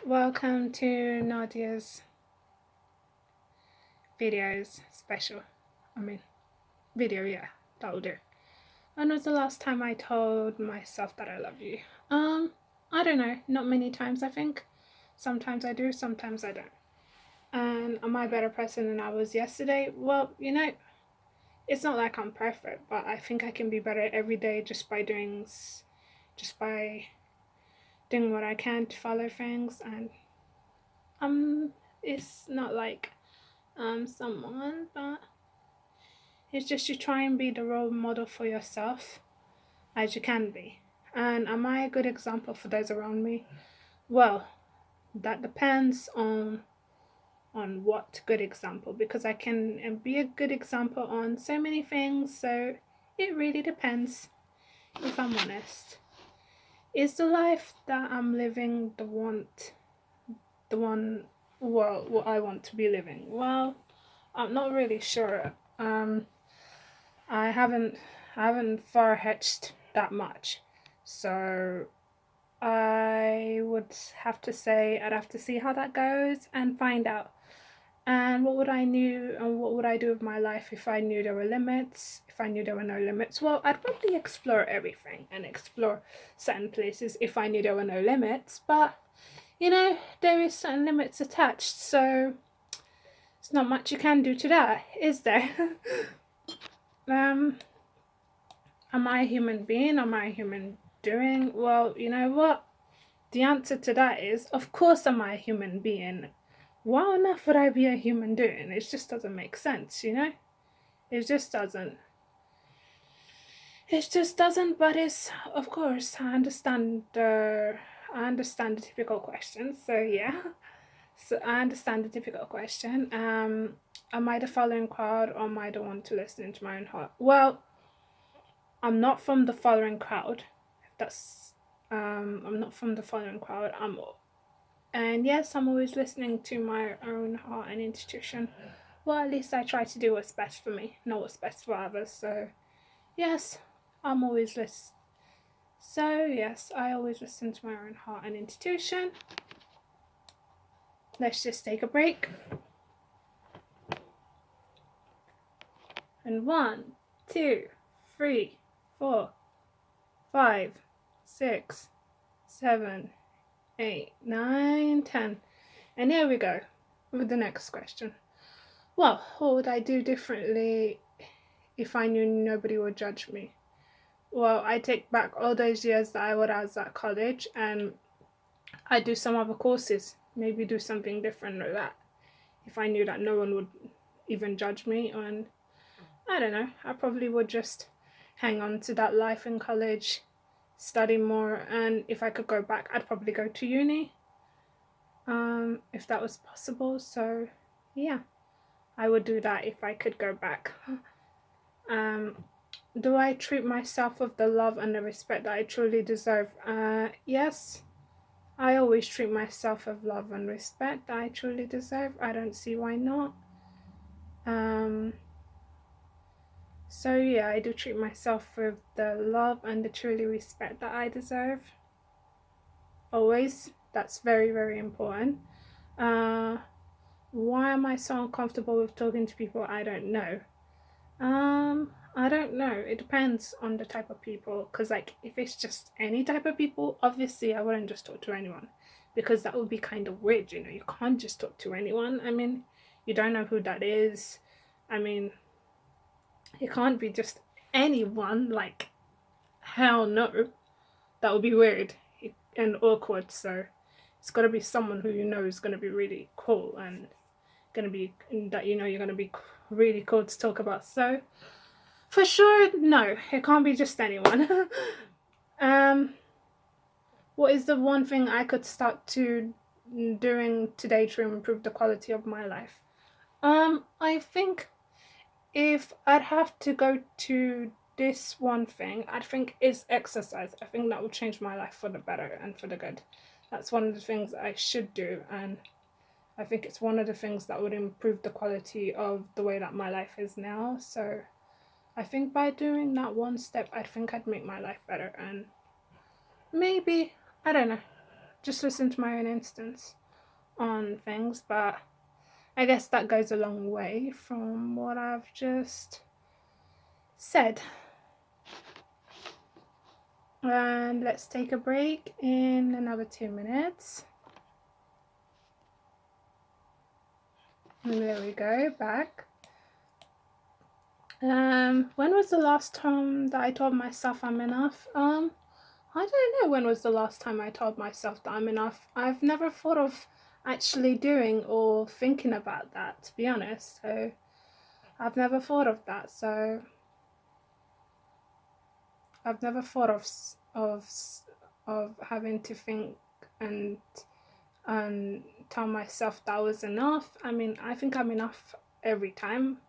Welcome to Nadia's videos special. I mean, video, yeah, that'll do. When was the last time I told myself that I love you? I don't know, not many times I think. Sometimes I do, sometimes I don't. And am I a better person than I was yesterday? Well, it's not like I'm perfect, but I think I can be better every day just by doing what I can to follow things and it's not like someone, but it's just you try and be the role model for yourself as you can be. And am I a good example for those around me? Well, that depends on what good example, because I can be a good example on so many things, so it really depends. If I'm honest, is the life that I'm living the one well what I want to be living? Well, I'm not really sure. I haven't far hedged that much, so I would have to say I'd have to see how that goes and find out. And what would I do with my life if I knew there were limits? If I knew there were no limits, well, I'd probably explore everything and explore certain places if I knew there were no limits. But there is certain limits attached, so it's not much you can do to that, is there? Am I a human being? Am I a human doing? Well, you know what? The answer to that is, of course, am I a human being? Why on earth would I be a human doing? It just doesn't make sense, It just doesn't. It just doesn't. But it's, of course, I understand the typical question. So yeah, so I understand the typical question. Am I the following crowd, or am I the one to listen to my own heart? Well, I'm not from the following crowd. That's I'm not from the following crowd. And yes, I'm always listening to my own heart and intuition. Well, at least I try to do what's best for me, not what's best for others. So yes, I'm always listen. So yes, I always listen to my own heart and intuition. Let's just take a break. And 1, 2, 3, 4, 5, 6, 7, 8, 9, 10. And here we go with the next question. Well, what would I do differently if I knew nobody would judge me? Well, I take back all those years that I was at college and I do some other courses, maybe do something different with that. If I knew that no one would even judge me, and I don't know, I probably would just hang on to that life in college, study more, and if I could go back, I'd probably go to uni, if that was possible. So yeah, I would do that if I could go back. Do I treat myself with the love and the respect that I truly deserve? Yes, I always treat myself with love and respect that I truly deserve. I don't see why not. So yeah, I do treat myself with the love and the truly respect that I deserve. Always. That's very, very important. Why am I so uncomfortable with talking to people I don't know? I don't know. It depends on the type of people. Because, like, if it's just any type of people, obviously I wouldn't just talk to anyone. Because that would be kind of weird, You can't just talk to anyone. I mean, you don't know who that is. I mean, it can't be just anyone. Like, hell no. That would be weird and awkward. So, it's got to be someone who is going to be really cool and going to be, that you're going to be really cool to talk about. So, for sure, no, it can't be just anyone. What is the one thing I could start to doing today to improve the quality of my life? I think if I'd have to go to this one thing, I think is exercise. I think that would change my life for the better and for the good. That's one of the things I should do, and I think it's one of the things that would improve the quality of the way that my life is now. So I think by doing that one step, I think I'd make my life better, and maybe, I don't know, just listen to my own instance on things, but I guess that goes a long way from what I've just said. And let's take a break in another 2 minutes. And there we go, back. When was the last time that I told myself I'm enough? I don't know when was the last time I told myself that I'm enough. I've never thought of actually doing or thinking about that, to be honest. So I've never thought of that. So I've never thought of having to think and tell myself that was enough. I mean, I think I'm enough every time.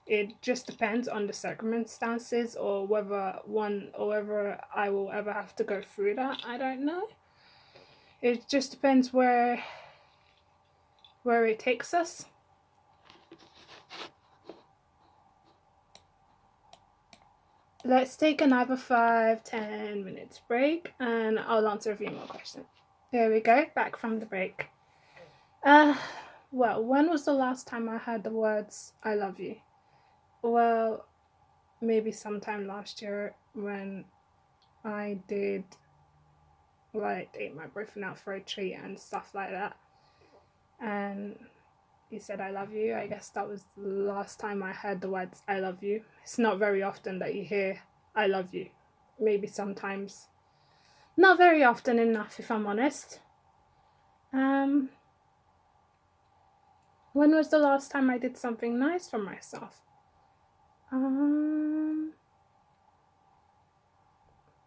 It just depends on the circumstances, or whether I will ever have to go through that. I don't know. It just depends where it takes us. Let's take another 5-10 minutes break, and I'll answer a few more questions. There we go, back from the break. Well, when was the last time I heard the words "I love you"? Well, maybe sometime last year when I did like take my boyfriend out for a treat and stuff like that, and he said "I love you." I guess that was the last time I heard the words "I love you." It's not very often that you hear "I love you." Maybe sometimes, not very often enough, if I'm honest. When was the last time I did something nice for myself? I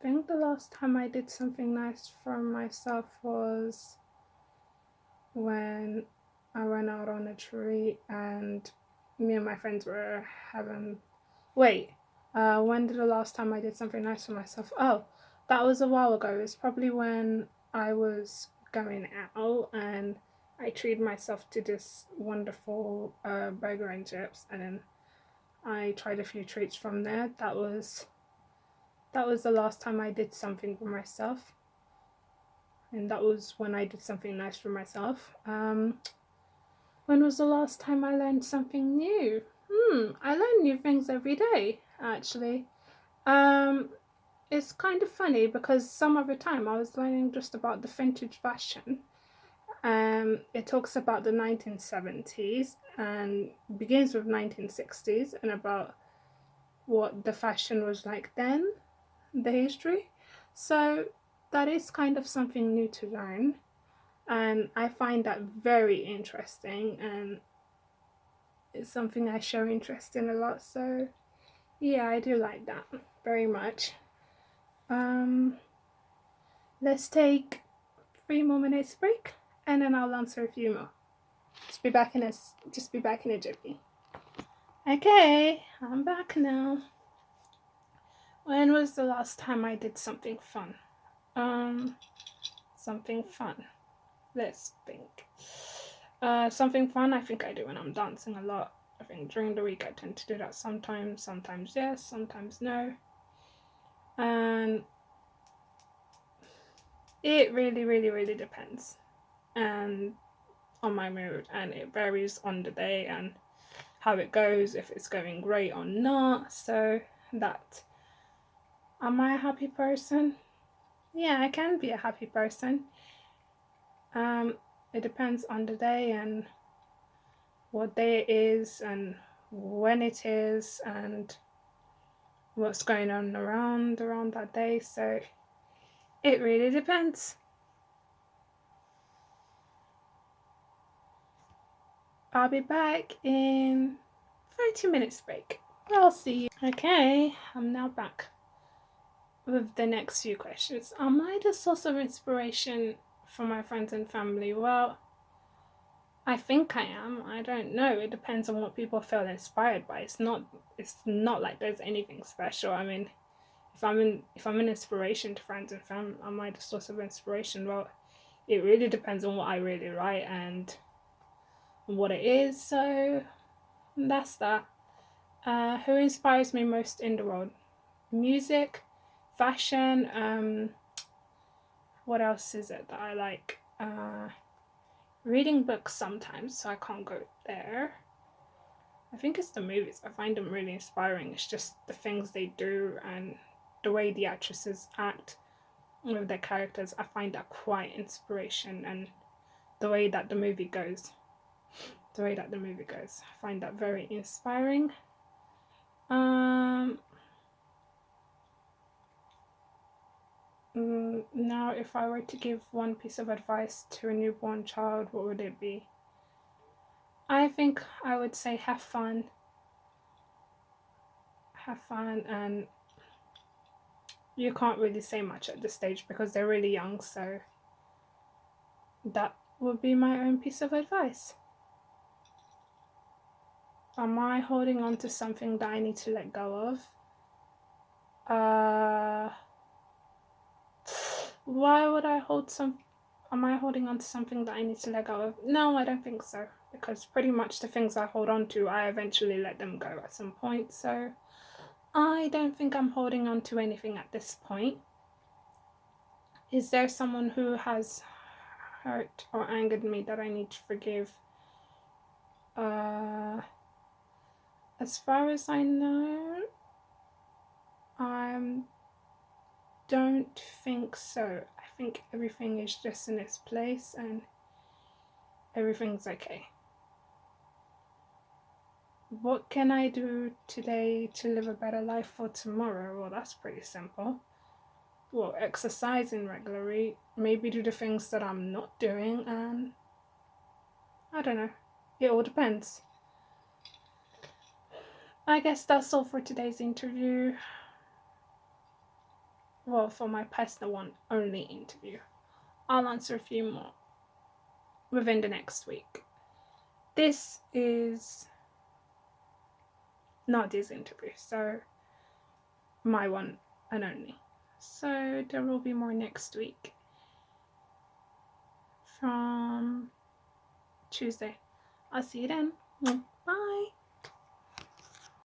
think the last time I did something nice for myself was when I went out on a treat and me and my friends were having... when did the last time I did something nice for myself? Oh, that was a while ago. It's probably when I was going out and I treated myself to this wonderful burger and chips, and then I tried a few treats from there. That was the last time I did something for myself, and that was when I did something nice for myself. When was the last time I learned something new? I learn new things every day, actually. It's kind of funny because some of the time I was learning just about the vintage fashion. It talks about the 1970s and begins with 1960s, and about what the fashion was like then, the history. So that is kind of something new to learn, and I find that very interesting, and it's something I show interest in a lot. So yeah, I do like that very much. Let's take 3 more minutes break, and then I'll answer a few more. Just be back in a jiffy. Okay, I'm back now. When was the last time I did something fun? Something fun. Let's think. Something fun I think I do when I'm dancing a lot. I think during the week I tend to do that sometimes yes, sometimes no. And it really depends and on my mood, and it varies on the day and how it goes, if it's going great or not. So that, am I a happy person? Yeah, I can be a happy person. It depends on the day and what day it is and when it is and what's going on around that day. So it really depends. I'll be back in 30 minutes break. I'll see you. Okay, I'm now back with the next few questions. Am I the source of inspiration for my friends and family? Well, I think I am. I don't know. It depends on what people feel inspired by. It's not like there's anything special. I mean, if I'm an inspiration to friends and family, am I the source of inspiration? Well, it really depends on what I really write and what it is. So that's that. Who inspires me most in the world? Music, fashion, what else is it that I like? Reading books sometimes, so I can't go there. I think it's the movies. I find them really inspiring. It's just the things they do and the way the actresses act with their characters. I find that quite inspiration, and the way that the movie goes. I find that very inspiring. Now, if I were to give one piece of advice to a newborn child, what would it be? I think I would say have fun, and you can't really say much at this stage because they're really young, so that would be my own piece of advice. Am I holding on to something that I need to let go of? Why would I am I holding on to something that I need to let go of? No, I don't think so, because pretty much the things I hold on to, I eventually let them go at some point, so I don't think I'm holding on to anything at this point. Is there someone who has hurt or angered me that I need to forgive? As far as I know, I don't think so. I think everything is just in its place and everything's okay. What can I do today to live a better life for tomorrow? Well, that's pretty simple. Well, exercising regularly, maybe do the things that I'm not doing, and I don't know. It all depends. I guess that's all for today's interview. Well, for my personal one only interview. I'll answer a few more within the next week. This is Nadia's interview, so my one and only. So there will be more next week from Tuesday. I'll see you then. Bye.